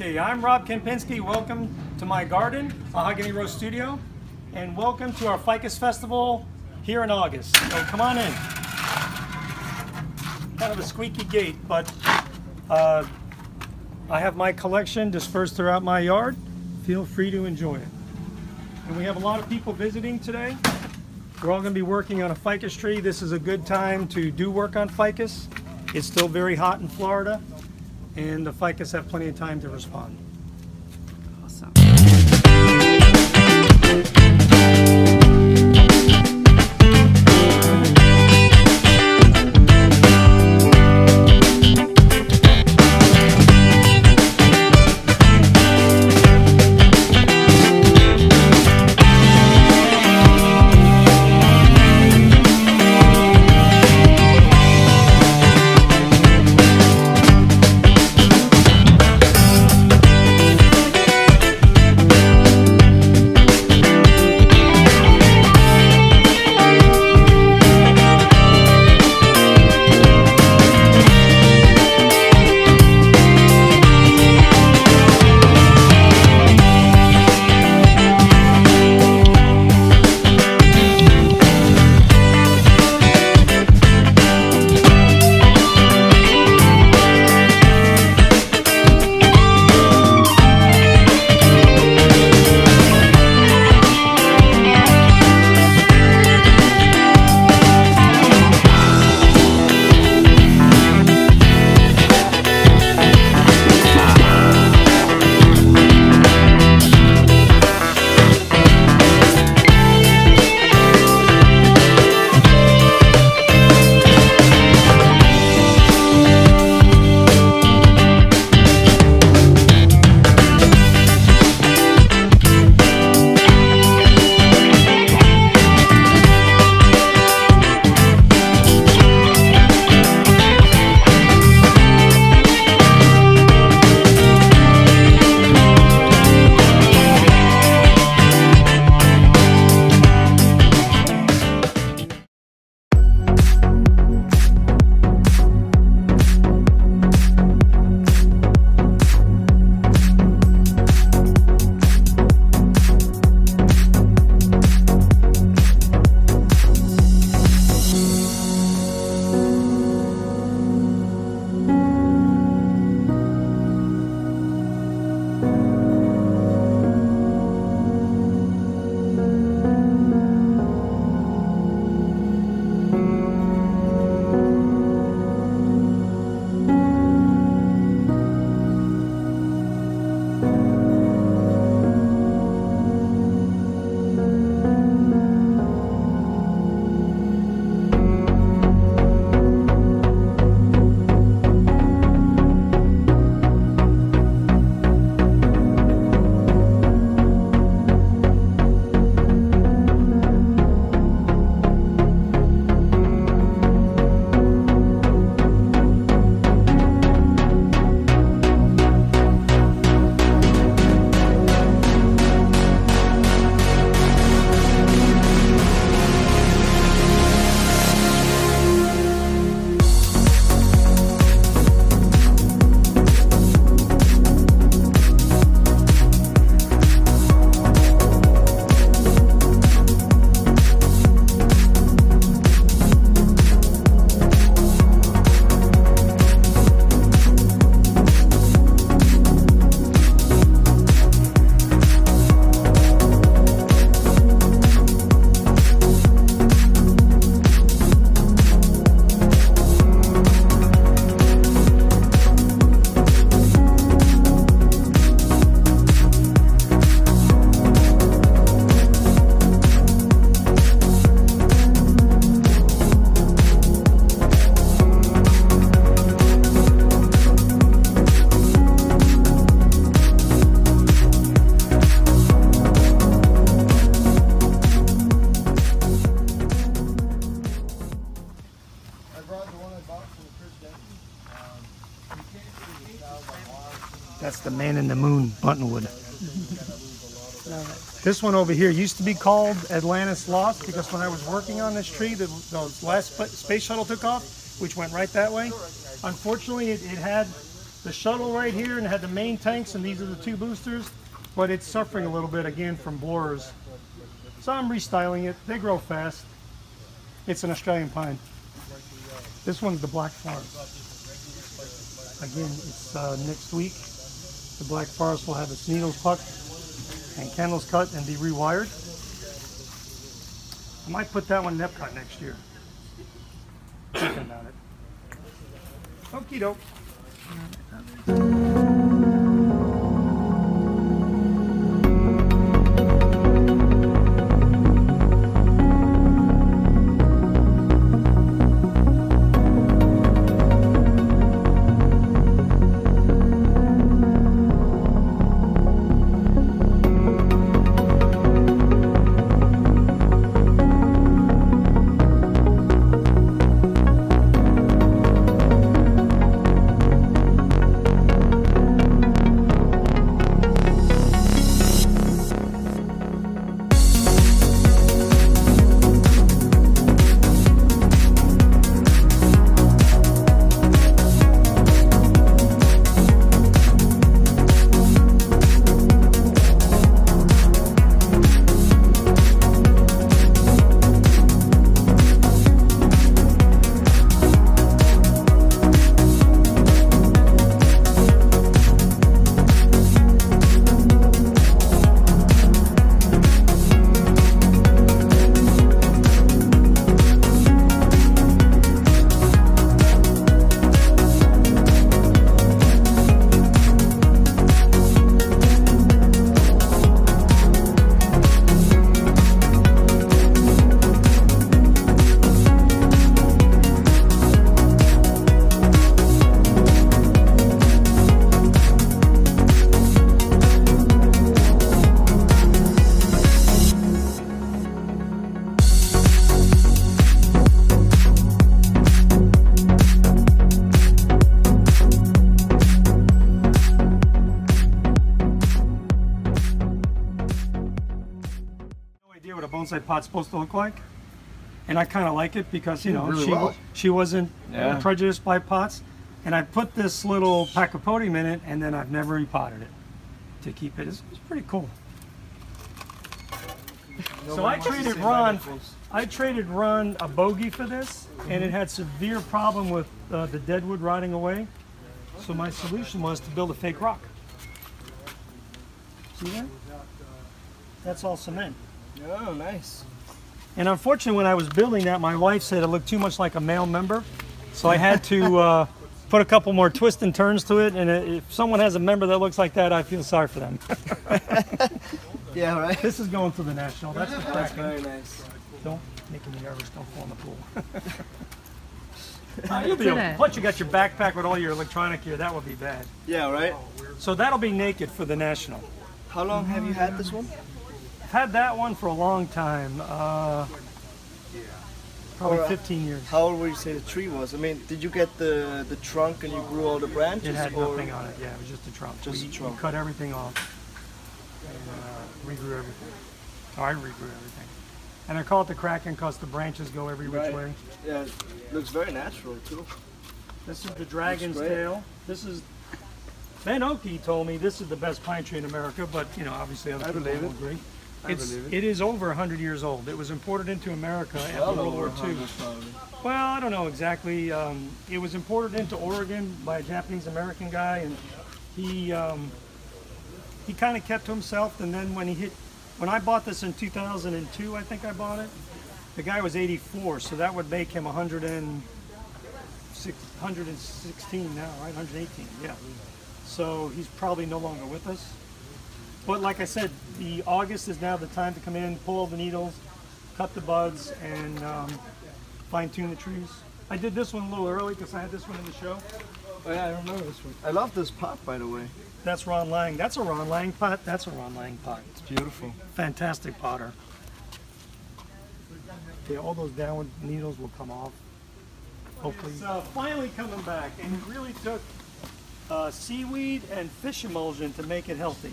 Okay, I'm Rob Kempinski. Welcome to my garden, Mahogany Row Studio, and welcome to our Ficus Festival here in August. So come on in. Kind of a squeaky gate, but I have my collection dispersed throughout my yard. Feel free to enjoy it. And we have a lot of people visiting today. We're all going to be working on a ficus tree. This is a good time to do work on ficus. It's still very hot in Florida, and the ficus have plenty of time to respond. Awesome. That's the Man in the Moon Buttonwood. This one over here used to be called Atlantis Lost because when I was working on this tree, the last space shuttle took off, which went right that way. Unfortunately, it had the shuttle right here and had the main tanks, and these are the 2 boosters, but it's suffering a little bit again from borers. So I'm restyling it. They grow fast. It's an Australian pine. This one's the Black Forest. Again, it's next week. The Black Forest will have its needles plucked and candles cut and be rewired. I might put that one in Epcot next year. Thinking about it. Okie doke. Bonsai pot's supposed to look like, and I kind of like it because, you know, really she wasn't prejudiced by pots, and I put this little pachypodium in it, and then I've never repotted it to keep it. It's pretty cool. So I traded Ron a bogey for this, and it had severe problem with the deadwood rotting away. So my solution was to build a fake rock. See that? That's all cement. Oh, nice. And unfortunately, when I was building that, my wife said it looked too much like a male member. So I had to put a couple more twists and turns to it. And if someone has a member that looks like that, I feel sorry for them. Yeah, right. This is going to the National. That's the That's very nice. Don't make me nervous. Don't fall in the pool. You'll be okay. Plus, you got your backpack with all your electronic gear. That would be bad. Yeah, right. So that'll be naked for the National. How long have you had this one? I've had that one for a long time. Probably 15 years. How old would you say the tree was? I mean, did you get the trunk and you grew all the branches? It had nothing on it. Yeah, it was just a trunk. Just a trunk. We cut everything off and regrew everything. Or I regrew everything. And I call it the Kraken because the branches go every which way. Yeah, it looks very natural too. This is the dragon's tail. This is Ben Oakey told me this is the best pine tree in America, but you know, obviously other people will agree. It is over 100 years old. It was imported into America after World War II. Well, I don't know exactly. It was imported into Oregon by a Japanese American guy, and he kind of kept to himself. And then when I bought this in 2002, I think I bought it. The guy was 84, so that would make him 116 now, right? 118, yeah. So he's probably no longer with us. But like I said, the August is now the time to come in, pull all the needles, cut the buds, and fine-tune the trees. I did this one a little early because I had this one in the show. Oh yeah, I remember this one. I love this pot, by the way. That's Ron Lang. That's a Ron Lang pot. That's a Ron Lang pot. It's beautiful. Fantastic potter. Okay, all those downward needles will come off. Hopefully. It's finally coming back, and it really took seaweed and fish emulsion to make it healthy.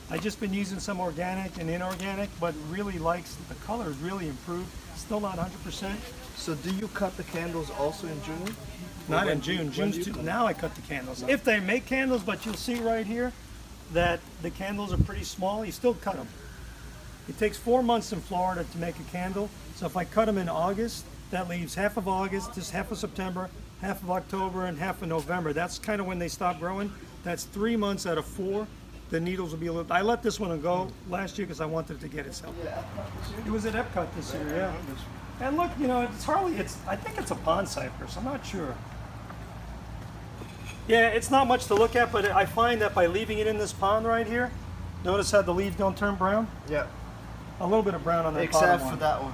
I've just been using some organic and inorganic, but really likes the color is really improved. Still not 100%, So do you cut the candles also in June? Not in June. Now I cut the candles. If they make candles, but you'll see right here that the candles are pretty small, you still cut them. It takes 4 months in Florida to make a candle. So if I cut them in August, that leaves half of August, just half of September, half of October, and half of November. That's kind of when they stop growing. That's 3 months out of 4. The needles will be a little. I let this one go last year because I wanted it to get itself. It was at Epcot this year, yeah. And look, you know, it's hardly. I think it's a bonsai purse. I'm not sure. Yeah, it's not much to look at, but I find that by leaving it in this pond right here, notice how the leaves don't turn brown? Yeah. A little bit of brown on that Except bottom for that one.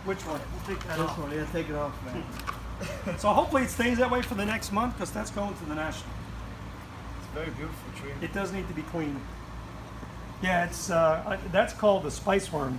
Which one? We'll take that This off. one, yeah, take it off, man. So hopefully it stays that way for the next month because that's going to the National. It's a very beautiful tree. It does need to be cleaned. Yeah, it's that's called the spice worm.